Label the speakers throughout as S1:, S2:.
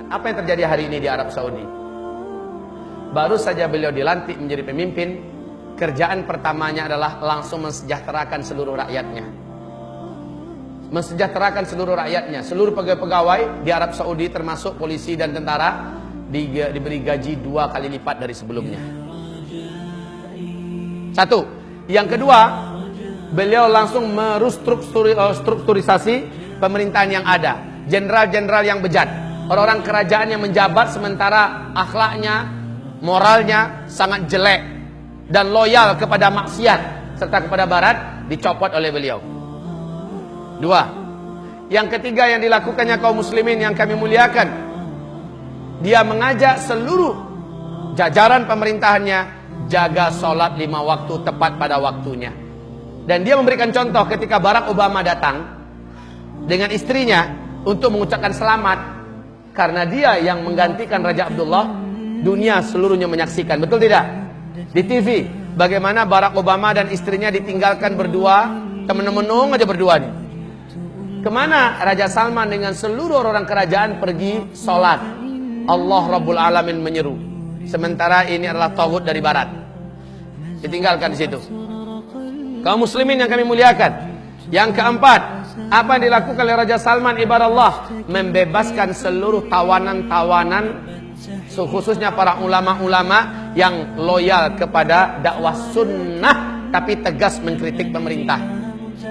S1: Apa yang terjadi hari ini di Arab Saudi? Baru saja beliau dilantik menjadi pemimpin, kerjaan pertamanya adalah langsung mensejahterakan seluruh rakyatnya. Mensejahterakan seluruh rakyatnya. Seluruh pegawai-pegawai di Arab Saudi termasuk polisi dan tentara diberi gaji 2 kali lipat dari sebelumnya. Satu. Yang kedua, beliau langsung merestrukturisasi pemerintahan yang ada. Jenderal-jenderal yang bejat, orang-orang kerajaan yang menjabat sementara akhlaknya, moralnya sangat jelek dan loyal kepada maksiat serta kepada barat, dicopot oleh beliau. Dua. Yang ketiga yang dilakukannya kaum muslimin yang kami muliakan, dia mengajak seluruh jajaran pemerintahannya jaga sholat 5 waktu tepat pada waktunya. Dan dia memberikan contoh ketika Barack Obama datang dengan istrinya untuk mengucapkan selamat karena dia yang menggantikan Raja Abdullah. Dunia seluruhnya menyaksikan, betul tidak? Di TV, bagaimana Barack Obama dan istrinya ditinggalkan berdua, temen-menung aja berdua nih. Kemana Raja Salman dengan seluruh orang kerajaan pergi sholat? Allah Rabbul Alamin menyeru. Sementara ini adalah tauhid dari barat. Ditinggalkan di situ. Kaum muslimin yang kami muliakan. Yang keempat, apa yang dilakukan oleh Raja Salman ibarat Allah? Membebaskan seluruh tawanan-tawanan, khususnya para ulama-ulama yang loyal kepada dakwah sunnah tapi tegas mengkritik pemerintah.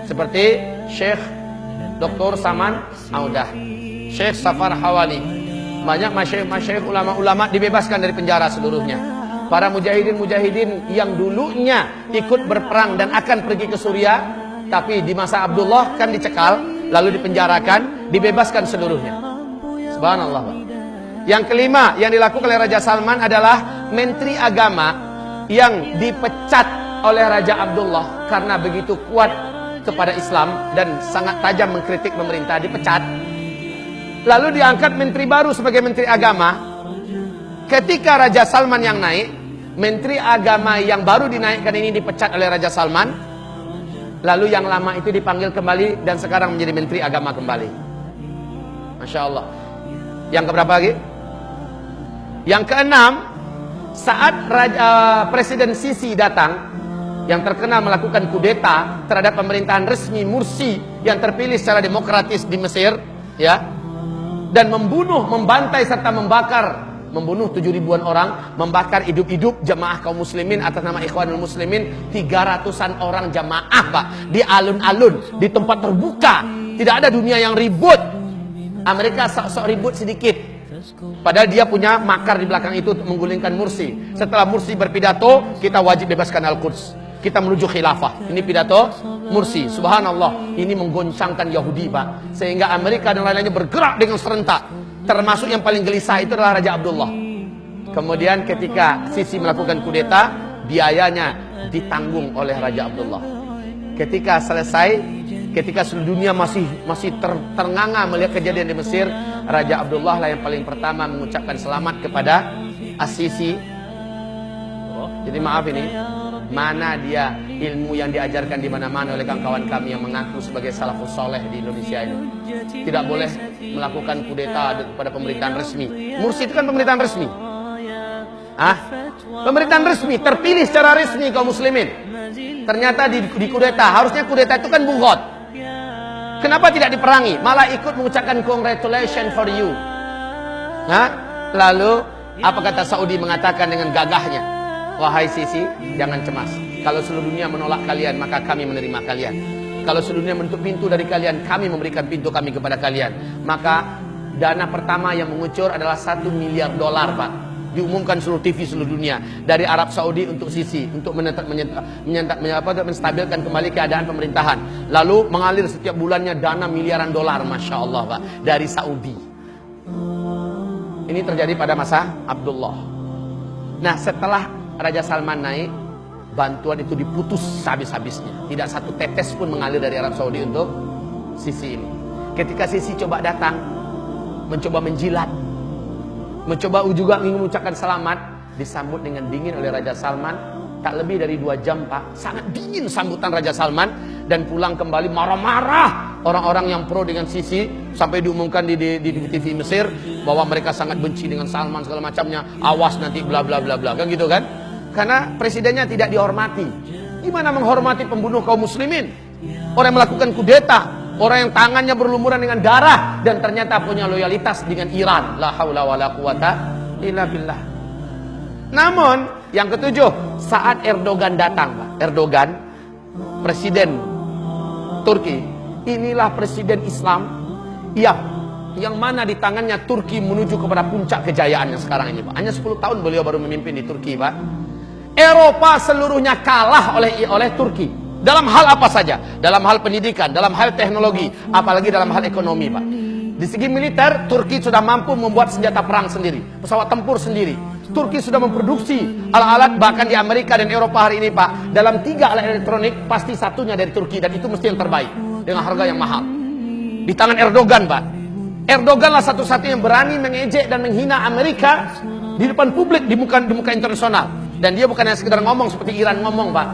S1: Seperti Syekh Dr. Saman Audah, Syekh Safar Hawali. Banyak masyayikh ulama-ulama dibebaskan dari penjara seluruhnya. Para mujahidin-mujahidin yang dulunya ikut berperang dan akan pergi ke Suriah, tapi di masa Abdullah kan dicekal, lalu dipenjarakan, dibebaskan seluruhnya. Subhanallah. Yang kelima yang dilakukan oleh Raja Salman adalah Menteri Agama yang dipecat oleh Raja Abdullah karena begitu kuat kepada Islam dan sangat tajam mengkritik pemerintah, dipecat. Lalu diangkat menteri baru sebagai Menteri Agama. Ketika Raja Salman yang naik, Menteri Agama yang baru dinaikkan ini dipecat oleh Raja Salman. Lalu yang lama itu dipanggil kembali dan sekarang menjadi Menteri Agama kembali. Masya Allah. Yang keberapa lagi? Yang keenam, saat Presiden Sisi datang, yang terkenal melakukan kudeta terhadap pemerintahan resmi Mursi yang terpilih secara demokratis di Mesir, ya, dan membantai serta membunuh 7.000-an orang, membakar hidup-hidup jamaah kaum muslimin atas nama Ikhwanul Muslimin, 300-an orang jamaah, Pak, di alun-alun, di tempat terbuka. Tidak ada dunia yang ribut. Amerika sok-sok ribut sedikit. Padahal dia punya makar di belakang itu untuk menggulingkan Mursi. Setelah Mursi berpidato, kita wajib bebaskan Al-Quds. Kita menuju khilafah. Ini pidato Mursi. Subhanallah, ini menggoncangkan Yahudi, Pak. Sehingga Amerika dan lain-lainnya bergerak dengan serentak. Termasuk yang paling gelisah itu adalah Raja Abdullah. Kemudian ketika Sisi melakukan kudeta, biayanya ditanggung oleh Raja Abdullah. Ketika selesai, ketika seluruh dunia masih ternganga melihat kejadian di Mesir, Raja Abdullah lah yang paling pertama mengucapkan selamat kepada As-Sisi. Jadi maaf ini, mana dia ilmu yang diajarkan di mana-mana oleh kawan-kawan kami yang mengaku sebagai salafus soleh di Indonesia ini. Tidak boleh melakukan kudeta pada pemerintahan resmi. Mursi itu kan pemerintahan resmi. Pemerintahan resmi, terpilih secara resmi kaum muslimin. Ternyata di kudeta, harusnya kudeta itu kan bughot. Kenapa tidak diperangi? Malah ikut mengucapkan congratulations for you. Lalu apa kata Saudi mengatakan dengan gagahnya? Wahai Sisi, jangan cemas. Kalau seluruh dunia menolak kalian, maka kami menerima kalian. Kalau seluruh dunia menutup pintu dari kalian, kami memberikan pintu kami kepada kalian. Maka dana pertama yang mengucur adalah $1 miliar, Pak. Diumumkan seluruh TV seluruh dunia dari Arab Saudi untuk Sisi, untuk menstabilkan kembali keadaan pemerintahan. Lalu mengalir setiap bulannya dana miliaran dolar, Masya Allah, Pak, dari Saudi. Ini terjadi pada masa Abdullah. Nah, setelah Raja Salman naik, bantuan itu diputus habis-habisnya. Tidak satu tetes pun mengalir dari Arab Saudi untuk Sisi ini. Ketika Sisi coba datang, mencoba menjilat, mencoba juga ingin mengucapkan selamat, disambut dengan dingin oleh Raja Salman. Tak lebih dari 2 jam, Pak. Sangat dingin sambutan Raja Salman. Dan pulang kembali marah-marah orang-orang yang pro dengan Sisi sampai diumumkan di TV Mesir bahwa mereka sangat benci dengan Salman segala macamnya. Awas nanti bla bla bla bla, kan gitu kan? Karena presidennya tidak dihormati. Gimana menghormati pembunuh kaum muslimin? Orang yang melakukan kudeta, orang yang tangannya berlumuran dengan darah dan ternyata punya loyalitas dengan Iran. La haula wala quwata illa billah. Namun yang ketujuh, saat Erdogan datang, Pak. Erdogan, presiden Turki, inilah presiden Islam yang mana di tangannya Turki menuju kepada puncak kejayaannya sekarang ini, Pak. Hanya 10 tahun beliau baru memimpin di Turki, Pak. Eropa seluruhnya kalah oleh Turki. Dalam hal apa saja? Dalam hal pendidikan, dalam hal teknologi, apalagi dalam hal ekonomi, Pak. Di segi militer, Turki sudah mampu membuat senjata perang sendiri, pesawat tempur sendiri. Turki sudah memproduksi alat-alat, bahkan di Amerika dan Eropa hari ini, Pak, dalam 3 alat elektronik pasti satunya dari Turki, dan itu mesti yang terbaik dengan harga yang mahal. Di tangan Erdogan, Pak. Erdoganlah satu-satunya yang berani mengejek dan menghina Amerika di depan publik, di muka internasional. Dan dia bukan hanya sekedar ngomong seperti Iran ngomong, Pak.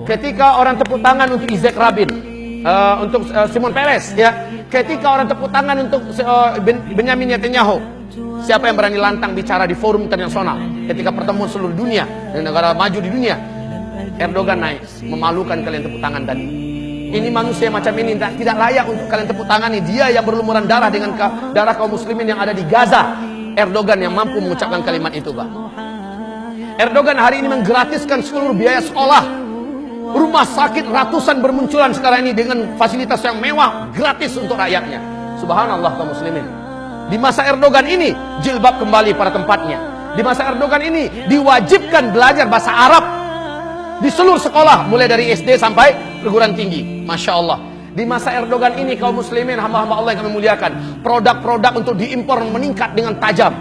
S1: Ketika orang tepuk tangan untuk Yitzhak Rabin, untuk Shimon Peres, ya. Ketika orang tepuk tangan untuk Benyamin Netanyahu, siapa yang berani lantang bicara di forum internasional ketika pertemuan seluruh dunia dan negara maju di dunia? Erdogan naik, memalukan kalian tepuk tangan tadi. Ini manusia macam ini tidak layak untuk kalian tepuk tangani. Dia yang berlumuran darah dengan darah kaum muslimin yang ada di Gaza. Erdogan yang mampu mengucapkan kalimat itu, Pak. Erdogan hari ini menggratiskan seluruh biaya sekolah. Rumah sakit ratusan bermunculan sekarang ini dengan fasilitas yang mewah, gratis untuk rakyatnya. Subhanallah kaum muslimin. Di masa Erdogan ini jilbab kembali pada tempatnya. Di masa Erdogan ini diwajibkan belajar bahasa Arab di seluruh sekolah, mulai dari SD sampai perguruan tinggi. Masya Allah. Di masa Erdogan ini kaum muslimin, hamba-hamba Allah yang kami muliakan, produk-produk untuk diimpor meningkat dengan tajam.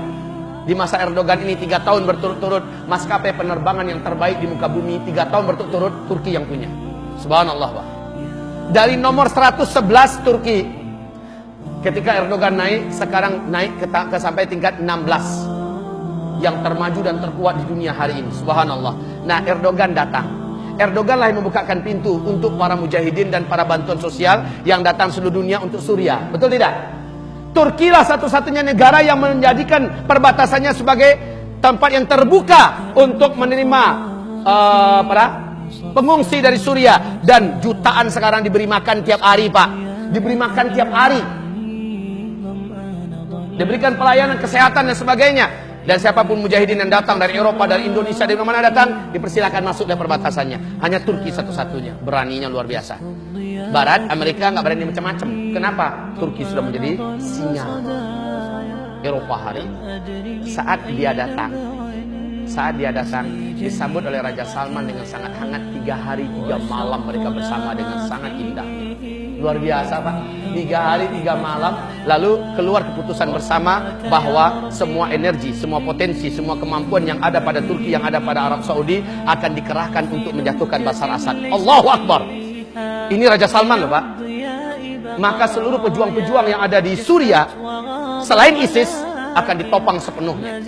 S1: Di masa Erdogan ini 3 tahun berturut-turut maskapai penerbangan yang terbaik di muka bumi, 3 tahun berturut-turut Turki yang punya. Subhanallah, Pak. Dari nomor 111 Turki, ketika Erdogan naik, sekarang naik ke sampai tingkat 16 yang termaju dan terkuat di dunia hari ini. Subhanallah. Nah, Erdogan datang. Erdogan lah yang membukakan pintu untuk para mujahidin dan para bantuan sosial yang datang seluruh dunia untuk Suriah. Betul tidak? Turki lah satu-satunya negara yang menjadikan perbatasannya sebagai tempat yang terbuka untuk menerima para pengungsi dari Suriah. Dan jutaan sekarang diberi makan tiap hari, Pak. Diberi makan tiap hari. Diberikan pelayanan kesehatan dan sebagainya. Dan siapapun mujahidin yang datang dari Eropa, dari Indonesia, dari mana datang, dipersilakan masuk dari perbatasannya. Hanya Turki satu-satunya, beraninya luar biasa. Barat, Amerika nggak berani macam-macam. Kenapa? Turki sudah menjadi sinyal Eropa hari ini. Saat dia datang, disambut oleh Raja Salman dengan sangat hangat. 3 hari 3 malam mereka bersama dengan sangat indah. Luar biasa, Pak. 3 hari 3 malam, lalu keluar keputusan bersama bahwa semua energi, semua potensi, semua kemampuan yang ada pada Turki, yang ada pada Arab Saudi akan dikerahkan untuk menjatuhkan Bashar Assad. Allahu Akbar. Ini Raja Salman loh, Pak. Maka seluruh pejuang-pejuang yang ada di Suriah selain ISIS akan ditopang sepenuhnya.